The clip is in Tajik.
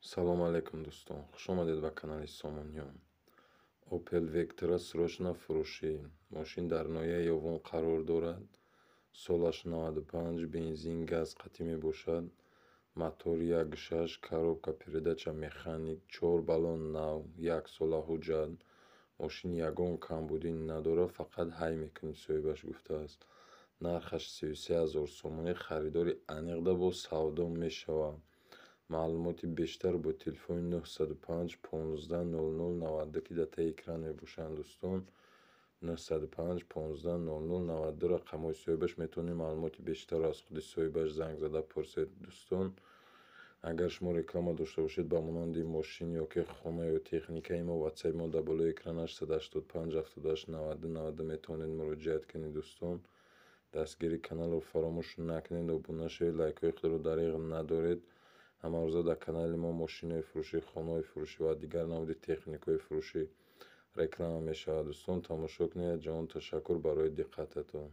Салом алейкум дӯстон, хуш омадед ба канали Сомониён. Opel Vectra срочна фурӯшӣ. Мошин дар ноҳияи Ёвон қарор дорад. Солаш 95, бензин, газ қатъӣ мебошад. Мотор 1.6, коробка передача механик, 4 баллон нав, 1 сола ҳуҷҷат. Мошин ягон камбудӣ надорад, фақат ҳай мекунӣ, соҳибаш гуфтааст. Нархаш 33 000 сомонӣ. Харидори аниқда бо савдо мешавад. Маълумоти бештар бо телефони 905 15 00 92 ки дар таи экран мебошанд дӯстон. 905 15 00 92 рақамҳои соҳибаш. метавонед маълумоти бештарро аз худи соҳибаш занг зада пурсед дӯстон. агар шумо реклама дошта бошед ба монанди мошин ё ки хона ё техникаи мо, ватсаи мо дар болои экран 885 78 92 92 метавонед муроҷиат кунед дӯстон. дастгири каналро фаромӯш накунед, обуна шавед, лайкҳои худро дариғ надоред. ҳама рӯза дар канали мо мошинои фурӯшӣ, хонаҳои фурӯшӣ ва дигар навъи техникаҳои фурӯшӣ реклама мешавад дӯстон. тамошо кунед. ҷавон ташаккур барои диққататон.